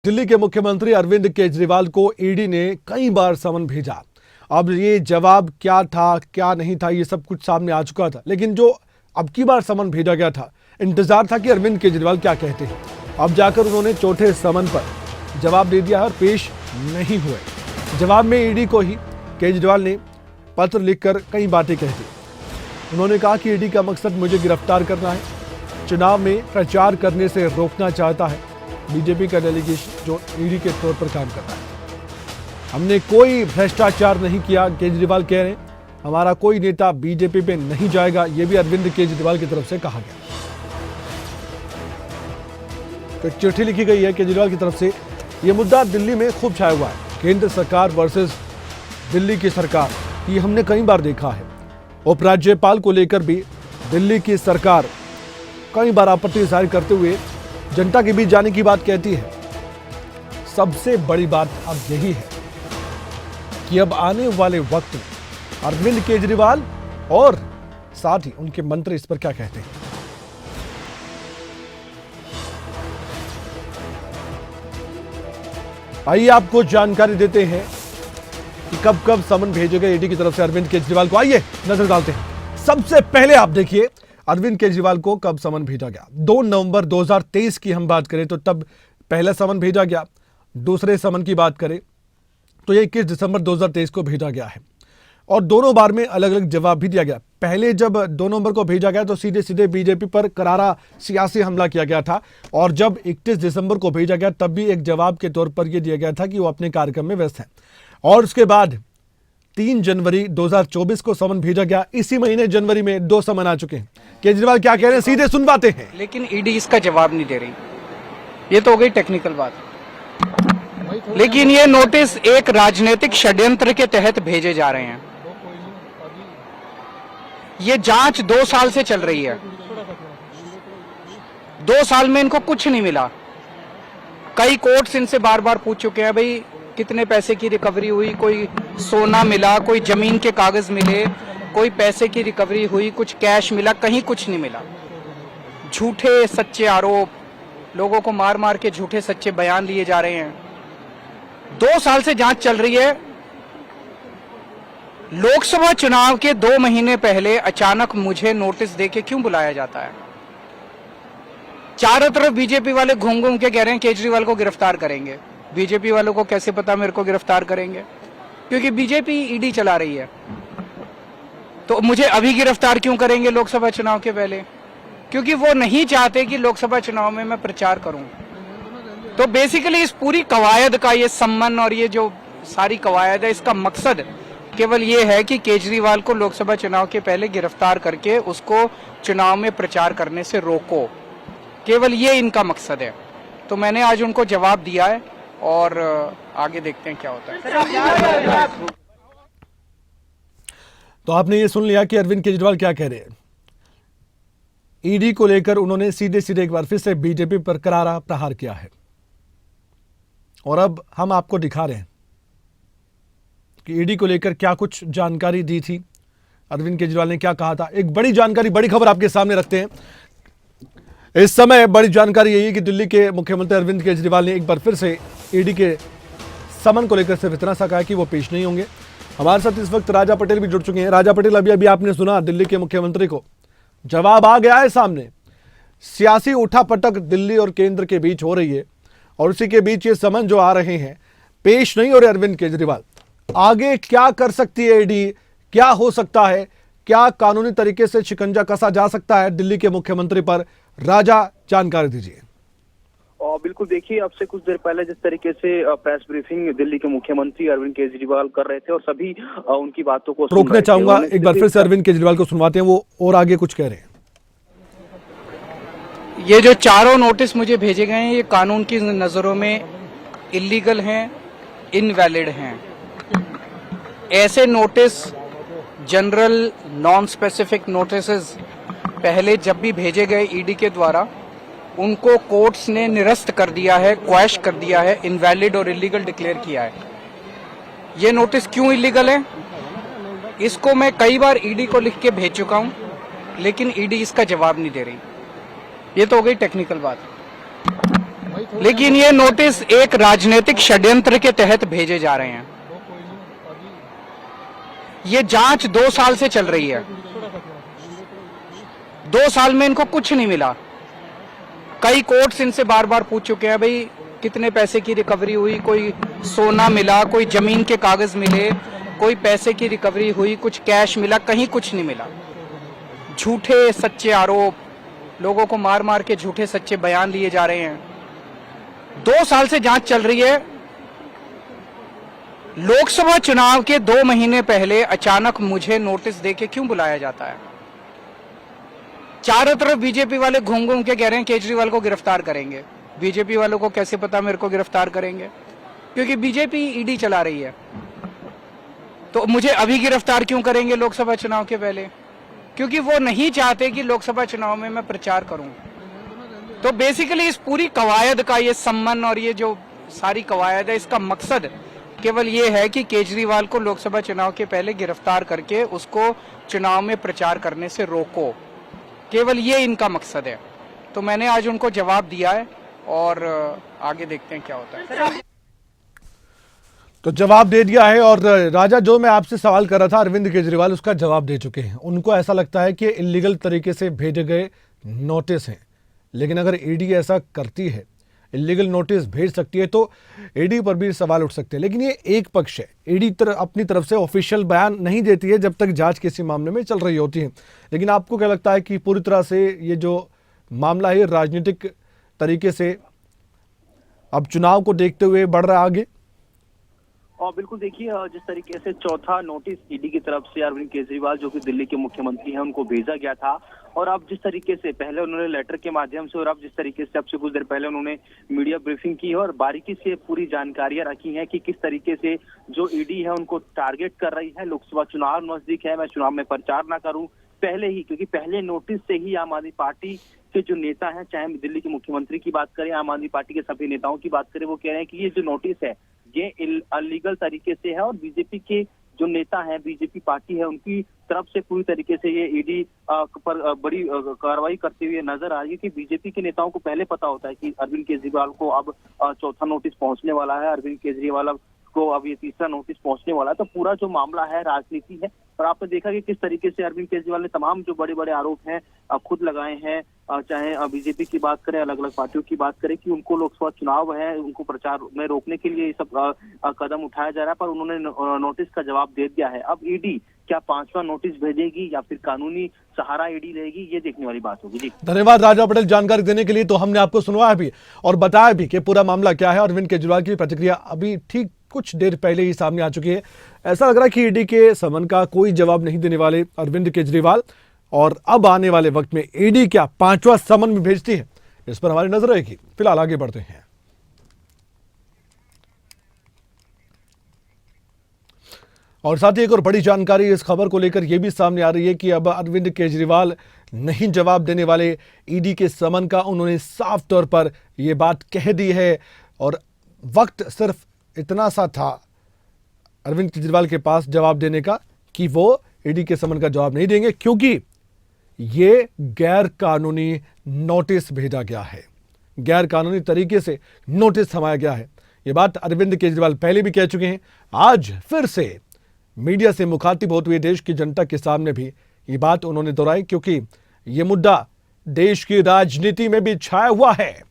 दिल्ली के मुख्यमंत्री अरविंद केजरीवाल को ईडी ने कई बार समन भेजा। अब ये जवाब क्या था क्या नहीं था ये सब कुछ सामने आ चुका था, लेकिन जो अब की बार समन भेजा गया था, इंतजार था कि अरविंद केजरीवाल क्या कहते हैं। अब जाकर उन्होंने चौथे समन पर जवाब दे दिया और पेश नहीं हुए। जवाब में ईडी को ही केजरीवाल ने पत्र लिखकर कई बातें कह दी। उन्होंने कहा कि ईडी का मकसद मुझे गिरफ्तार करना है, चुनाव में प्रचार करने से रोकना चाहता है बीजेपी का डेलीगेशन जो ईडी के तौर पर काम कर रहा है। हमने कोई भ्रष्टाचार नहीं किया, केजरीवाल कह रहे हैं। हमारा कोई नेता बीजेपी पे नहीं जाएगा, ये भी अरविंद केजरीवाल की तरफ से कहा गया। तो चिट्ठी लिखी गई है केजरीवाल की तरफ से। यह मुद्दा दिल्ली में खूब छाया हुआ है, केंद्र सरकार वर्सेस दिल्ली की सरकार। ये हमने कई बार देखा है। उपराज्यपाल को लेकर भी दिल्ली की सरकार कई बार आपत्ति जाहिर करते हुए जनता के बीच जाने की बात कहती है। सबसे बड़ी बात अब यही है कि अब आने वाले वक्त में अरविंद केजरीवाल और साथ ही उनके मंत्री इस पर क्या कहते हैं। आइए आपको जानकारी देते हैं कि कब कब समन भेजे गए ईडी की तरफ से अरविंद केजरीवाल को। आइए नजर डालते हैं। सबसे पहले आप देखिए अरविंद केजरीवाल को कब समन भेजा गया। 2 नवंबर 2023 की हम बात करें तो तब पहला समन भेजा गया। दूसरे समन की बात करें तो ये 21 दिसंबर 2023 को भेजा गया है और दोनों बार में अलग अलग जवाब भी दिया गया। पहले जब 2 नवंबर को भेजा गया तो सीधे सीधे बीजेपी पर करारा सियासी हमला किया गया था और जब 31 दिसंबर को भेजा गया तब भी एक जवाब के तौर पर यह दिया गया था कि वो अपने कार्यक्रम में व्यस्त हैं। और उसके बाद 3 जनवरी 2024 को समन भेजा गया। इसी महीने जनवरी में 2 समन आ चुके हैं। केजरीवाल क्या कह रहे हैं सीधे सुनवाते हैं। लेकिन ईडी इसका जवाब नहीं दे रही। ये तो हो गई टेक्निकल बात, लेकिन ये नोटिस एक राजनीतिक षड्यंत्र के तहत भेजे जा रहे हैं। ये जांच 2 साल से चल रही है। 2 साल में इनको कुछ नहीं मिला। कई कोर्ट्स इनसे बार बार पूछ चुके हैं भाई कितने पैसे की रिकवरी हुई, कोई सोना मिला, कोई जमीन के कागज मिले, कोई पैसे की रिकवरी हुई, कुछ कैश मिला, कहीं कुछ नहीं मिला। झूठे सच्चे आरोप, लोगों को मार मार के झूठे सच्चे बयान लिए जा रहे हैं। 2 साल से जांच चल रही है। लोकसभा चुनाव के 2 महीने पहले अचानक मुझे नोटिस देके क्यों बुलाया जाता है? चारों तरफ बीजेपी वाले घूम घूम के कह रहे हैं केजरीवाल को गिरफ्तार करेंगे। बीजेपी वालों को कैसे पता मेरे को गिरफ्तार करेंगे? क्योंकि बीजेपी ईडी चला रही है। तो मुझे अभी गिरफ्तार क्यों करेंगे लोकसभा चुनाव के पहले? क्योंकि वो नहीं चाहते कि लोकसभा चुनाव में मैं प्रचार करूं। तो बेसिकली इस पूरी कवायद का ये सम्मन और ये जो सारी कवायद है, इसका मकसद केवल ये है कि केजरीवाल को लोकसभा चुनाव के पहले गिरफ्तार करके उसको चुनाव में प्रचार करने से रोको। केवल ये इनका मकसद है। तो मैंने आज उनको जवाब दिया है और आगे देखते हैं क्या होता है। तो आपने ये सुन लिया कि अरविंद केजरीवाल क्या कह रहे हैं। ईडी को लेकर उन्होंने सीधे सीधे एक बार फिर से बीजेपी पर करारा प्रहार किया है और अब हम आपको दिखा रहे हैं कि ईडी को लेकर क्या कुछ जानकारी दी थी, अरविंद केजरीवाल ने क्या कहा था। एक बड़ी जानकारी, बड़ी खबर आपके सामने रखते हैं। इस समय बड़ी जानकारी यही है कि दिल्ली के मुख्यमंत्री अरविंद केजरीवाल ने एक बार फिर से ईडी के समन को लेकर सिर्फ इतना सा कहा कि वो पेश नहीं होंगे। हमारे साथ इस वक्त राजा पटेल भी जुड़ चुके हैं। राजा पटेल, अभी आपने सुना दिल्ली के मुख्यमंत्री को जवाब आ गया है सामने। सियासी उठापटक दिल्ली और केंद्र के बीच हो रही है और उसी के बीच ये समन जो आ रहे हैं पेश नहीं हो रहे अरविंद केजरीवाल। आगे क्या कर सकती है ईडी, क्या हो सकता है, क्या कानूनी तरीके से शिकंजा कसा जा सकता है दिल्ली के मुख्यमंत्री पर? राजा, जानकारी दीजिए। बिल्कुल, देखिए अब से कुछ देर पहले जिस तरीके से प्रेस ब्रीफिंग दिल्ली के मुख्यमंत्री अरविंद केजरीवाल कर रहे थे और सभी उनकी बातों को रोकना चाहूंगा। एक बार फिर से अरविंद केजरीवाल को सुनवाते हैं, वो और आगे कुछ कह रहे हैं। ये जो चारों नोटिस मुझे भेजे गए हैं ये कानून की नजरों में इलीगल हैं, इनवैलिड हैं। ऐसे notice, general non specific notices पहले जब भी भेजे गए ईडी के द्वारा उनको कोर्ट्स ने निरस्त कर दिया है, क्वैश कर दिया है, इनवैलिड और इलीगल डिक्लेयर किया है। ये नोटिस क्यों इलीगल है इसको मैं कई बार ईडी को लिख के भेज चुका हूं, लेकिन ईडी इसका जवाब नहीं दे रही। ये तो हो गई टेक्निकल बात। लेकिन ये नोटिस एक राजनीतिक षड्यंत्र के तहत भेजे जा रहे हैं। ये जांच 2 साल से चल रही है। 2 साल में इनको कुछ नहीं मिला। कई कोर्ट्स इनसे बार बार पूछ चुके हैं, भाई कितने पैसे की रिकवरी हुई, कोई सोना मिला, कोई जमीन के कागज मिले, कोई पैसे की रिकवरी हुई, कुछ कैश मिला, कहीं कुछ नहीं मिला। झूठे सच्चे आरोप, लोगों को मार मार के झूठे सच्चे बयान लिए जा रहे हैं। 2 साल से जांच चल रही है। लोकसभा चुनाव के 2 महीने पहले अचानक मुझे नोटिस देके क्यों बुलाया जाता है? चारों तरफ बीजेपी वाले घूम घूम के कह रहे हैं केजरीवाल को गिरफ्तार करेंगे। बीजेपी वालों को कैसे पता मेरे को गिरफ्तार करेंगे? क्योंकि बीजेपी ईडी चला रही है। तो मुझे अभी गिरफ्तार क्यों करेंगे लोकसभा चुनाव के पहले? क्योंकि वो नहीं चाहते कि लोकसभा चुनाव में मैं प्रचार करूं। तो बेसिकली इस पूरी कवायद का ये सम्मान और ये जो सारी कवायद है, इसका मकसद केवल ये है कि केजरीवाल को लोकसभा चुनाव के पहले गिरफ्तार करके उसको चुनाव में प्रचार करने से रोको। केवल ये इनका मकसद है। तो मैंने आज उनको जवाब दिया है और आगे देखते हैं क्या होता है। तो जवाब दे दिया है। और राजा, जो मैं आपसे सवाल कर रहा था, अरविंद केजरीवाल उसका जवाब दे चुके हैं। उनको ऐसा लगता है कि इलीगल तरीके से भेजे गए नोटिस हैं, लेकिन अगर ईडी ऐसा करती है, इलीगल नोटिस भेज सकती है, तो ईडी पर भी सवाल उठ सकते हैं। लेकिन ये एक पक्ष है। ईडी अपनी तरफ से ऑफिशियल बयान नहीं देती है जब तक जांच किसी मामले में चल रही होती है। लेकिन आपको क्या लगता है कि पूरी तरह से ये जो मामला है राजनीतिक तरीके से अब चुनाव को देखते हुए बढ़ रहा है आगे? और बिल्कुल देखिए, जिस तरीके से चौथा नोटिस ईडी की तरफ से अरविंद केजरीवाल जो कि दिल्ली के मुख्यमंत्री हैं उनको भेजा गया था, और अब जिस तरीके से पहले उन्होंने लेटर के माध्यम से और अब जिस तरीके से अब से कुछ देर पहले उन्होंने मीडिया ब्रीफिंग की है और बारीकी से पूरी जानकारियां रखी हैं कि किस तरीके से जो ईडी है उनको टारगेट कर रही है। लोकसभा चुनाव नजदीक है, मैं चुनाव में प्रचार ना करूं पहले ही, क्योंकि पहले नोटिस से ही आम आदमी पार्टी के जो नेता हैं, चाहे दिल्ली के मुख्यमंत्री की बात करें, आम आदमी पार्टी के सभी नेताओं की बात करें, वो कह रहे हैं कि ये जो नोटिस है ये इलीगल तरीके से है और बीजेपी के जो नेता हैं, बीजेपी पार्टी है, उनकी तरफ से पूरी तरीके से ये ईडी पर बड़ी कार्रवाई करते हुए नजर आ रही है। कि बीजेपी के नेताओं को पहले पता होता है कि अरविंद केजरीवाल को अब चौथा नोटिस पहुंचने वाला है, अरविंद केजरीवाल को अब ये तीसरा नोटिस पहुंचने वाला है। तो पूरा जो मामला है राजनीति है, और आपने देखा कि किस तरीके से अरविंद केजरीवाल ने तमाम जो बड़े बड़े आरोप हैं खुद लगाए हैं, चाहे बीजेपी की बात करें, अलग अलग पार्टियों की बात करें, कि उनको लोकसभा चुनाव है, उनको प्रचार में रोकने के लिए ये सब कदम उठाया जा रहा है। पर उन्होंने नोटिस का जवाब दे दिया है। अब ईडी क्या 5वां नोटिस भेजेगी या फिर कानूनी सहारा ईडी लेगी, ये देखने वाली बात होगी। जी धन्यवाद राजा पटेल जानकारी देने के लिए। तो हमने आपको सुनवाया भी और बताया भी कि पूरा मामला क्या है। अरविंद केजरीवाल की प्रतिक्रिया अभी ठीक कुछ देर पहले ही सामने आ चुकी है। ऐसा लग रहा है कि ईडी के समन का कोई जवाब नहीं देने वाले अरविंद केजरीवाल, और अब आने वाले वक्त में ईडी क्या 5वां समन भी भेजती है, इस पर हमारी नजर रहेगी। फिलहाल आगे बढ़ते हैं। और साथ ही एक और बड़ी जानकारी इस खबर को लेकर यह भी सामने आ रही है कि अब अरविंद केजरीवाल नहीं जवाब देने वाले ईडी के समन का। उन्होंने साफ तौर पर यह बात कह दी है, और वक्त सिर्फ इतना सा था अरविंद केजरीवाल के पास जवाब देने का कि वो ईडी के समन का जवाब नहीं देंगे, क्योंकि ये गैर कानूनी नोटिस भेजा गया है, गैर कानूनी तरीके से नोटिस थमाया गया है। ये बात अरविंद केजरीवाल पहले भी कह चुके हैं। आज फिर से मीडिया से मुखातिब होते हुए देश की जनता के सामने भी ये बात उन्होंने दोहराई, क्योंकि ये मुद्दा देश की राजनीति में भी छाया हुआ है।